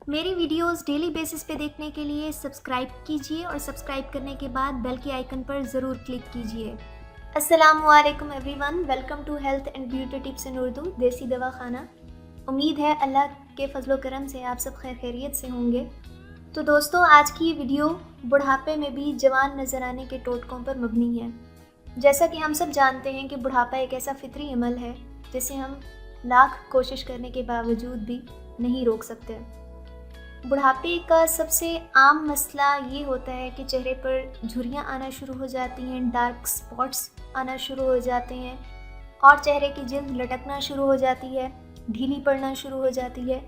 मेरी videos daily basis पे देखने के लिए सब्सक्राइब कीजिए और सब्सक्राइब करने के बाद बेल के आइकन पर ज़रूर क्लिक कीजिए। अस्सलामुअलैकुम everyone, welcome to health and beauty tips in Urdu देसी दवा खाना। उम्मीद है अल्लाह के फजलो करम से आप सब खैर खैरियत से होंगे। तो दोस्तों, आज की ये वीडियो बुढ़ापे में भी जवान नज़र आने के टोटकों पर मबनी है। जैसा कि हम सब जानते हैं कि बुढ़ापा एक ऐसा फितरी अमल है जिसे हम लाख कोशिश करने के बावजूद भी नहीं रोक सकते। बुढ़ापे का सबसे आम मसला ये होता है कि चेहरे पर झुर्रियाँ आना शुरू हो जाती हैं, डार्क स्पॉट्स आना शुरू हो जाते हैं और चेहरे की जिल्द लटकना शुरू हो जाती है, ढीली पड़ना शुरू हो जाती है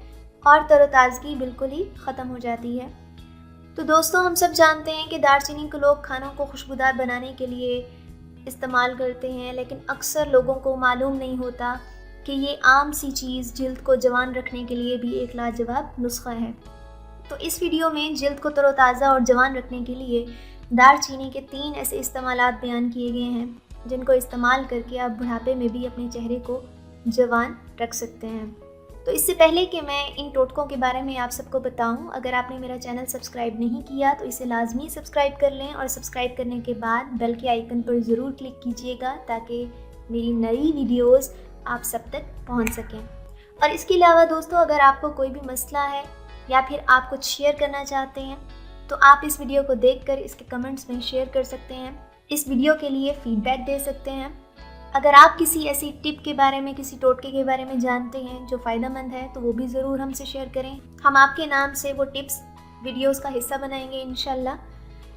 और तरोताज़गी बिल्कुल ही ख़त्म हो जाती है। तो दोस्तों, हम सब जानते हैं कि दालचीनी को लोग खानों को खुशबूदार बनाने के लिए इस्तेमाल करते हैं, लेकिन अक्सर लोगों को मालूम नहीं होता कि ये आम सी चीज़ जिल्द को जवान रखने के लिए भी एक लाजवाब नुस्खा है। तो इस वीडियो में जिल्द को तरोताज़ा और जवान रखने के लिए दालचीनी के 3 ऐसे इस्तेमालात बयान किए गए हैं जिनको इस्तेमाल करके आप बुढ़ापे में भी अपने चेहरे को जवान रख सकते हैं। तो इससे पहले कि मैं इन टोटकों के बारे में आप सबको बताऊं, अगर आपने मेरा चैनल सब्सक्राइब नहीं किया तो इसे लाजमी सब्सक्राइब कर लें और सब्सक्राइब करने के बाद बेल के आइकन पर ज़रूर क्लिक कीजिएगा ताकि मेरी नई वीडियोस आप सब तक पहुंच सकें। और इसके अलावा दोस्तों, अगर आपको कोई भी मसला है या फिर आप कुछ शेयर करना चाहते हैं तो आप इस वीडियो को देखकर इसके कमेंट्स में शेयर कर सकते हैं, इस वीडियो के लिए फीडबैक दे सकते हैं। अगर आप किसी ऐसी टिप के बारे में, किसी टोटके के बारे में जानते हैं जो फ़ायदेमंद है तो वो भी ज़रूर हमसे शेयर करें। हम आपके नाम से वो टिप्स वीडियोस का हिस्सा बनाएंगे इंशाल्लाह।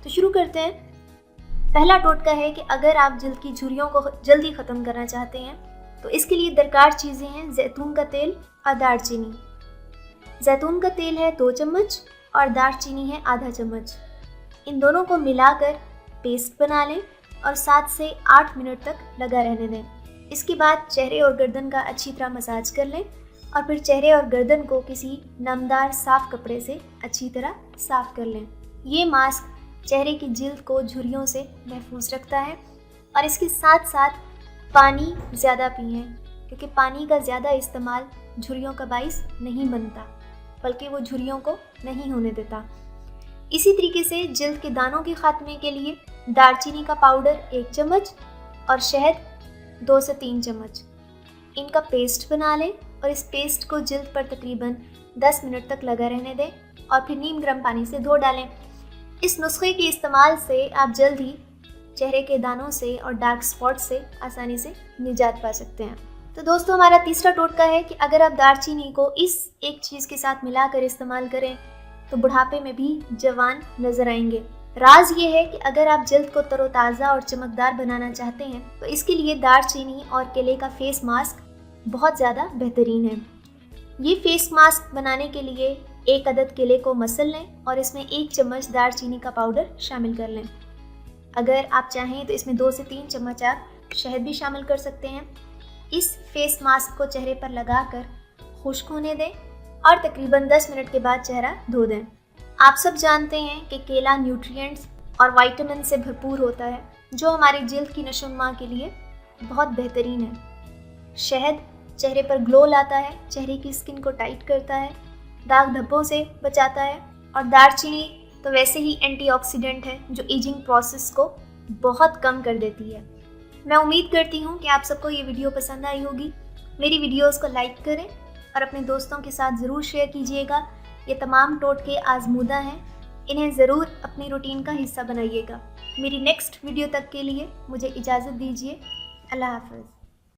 तो शुरू करते हैं। पहला टोटका है कि अगर आप जिल्द की झुर्रियों को जल्दी ख़त्म करना चाहते हैं तो इसके लिए दरकार चीज़ें हैं जैतून का तेल और दालचीनी। जैतून का तेल है 2 चम्मच और दालचीनी है आधा चम्मच। इन दोनों को मिलाकर पेस्ट बना लें और 7 से 8 मिनट तक लगा रहने दें। इसके बाद चेहरे और गर्दन का अच्छी तरह मसाज कर लें और फिर चेहरे और गर्दन को किसी नमदार साफ़ कपड़े से अच्छी तरह साफ़ कर लें। ये मास्क चेहरे की जिल्द को झुर्रियों से महफूज रखता है। और इसके साथ साथ पानी ज़्यादा पिएं, क्योंकि पानी का ज़्यादा इस्तेमाल झुर्रियों का बाइस नहीं बनता बल्कि वो झुर्रियों को नहीं होने देता। इसी तरीके से जिल्द के दानों के खात्मे के लिए दालचीनी का पाउडर 1 चम्मच और शहद 2 से 3 चम्मच, इनका पेस्ट बना लें और इस पेस्ट को जिल्द पर तकरीबन 10 मिनट तक लगा रहने दें और फिर नीम गर्म पानी से धो डालें। इस नुस्खे के इस्तेमाल से आप जल्द ही चेहरे के दानों से और डार्क स्पॉट से आसानी से निजात पा सकते हैं। तो दोस्तों, हमारा तीसरा टोटका है कि अगर आप दालचीनी को इस एक चीज़ के साथ मिलाकर इस्तेमाल करें तो बुढ़ापे में भी जवान नजर आएंगे। राज ये है कि अगर आप जिल्द को तरोताज़ा और चमकदार बनाना चाहते हैं तो इसके लिए दालचीनी और केले का फेस मास्क बहुत ज़्यादा बेहतरीन है। ये फेस मास्क बनाने के लिए 1 अदद केले को मसल लें और इसमें 1 चम्मच दालचीनी का पाउडर शामिल कर लें। अगर आप चाहें तो इसमें 2 से 3 चम्मच आप शहद भी शामिल कर सकते हैं। इस फेस मास्क को चेहरे पर लगाकर खुश्क होने दें और तकरीबन 10 मिनट के बाद चेहरा धो दें। आप सब जानते हैं कि केला न्यूट्रिएंट्स और विटामिन से भरपूर होता है जो हमारी जिल्द की नशोनुमा के लिए बहुत बेहतरीन है। शहद चेहरे पर ग्लो लाता है, चेहरे की स्किन को टाइट करता है, दाग धब्बों से बचाता है और दालचीनी तो वैसे ही एंटीऑक्सीडेंट है जो एजिंग प्रोसेस को बहुत कम कर देती है। मैं उम्मीद करती हूँ कि आप सबको ये वीडियो पसंद आई होगी। मेरी वीडियोस को लाइक करें और अपने दोस्तों के साथ ज़रूर शेयर कीजिएगा। ये तमाम टोटके आजमूदा हैं, इन्हें ज़रूर अपनी रूटीन का हिस्सा बनाइएगा। मेरी नेक्स्ट वीडियो तक के लिए मुझे इजाज़त दीजिए। अल्लाह हाफ़िज़।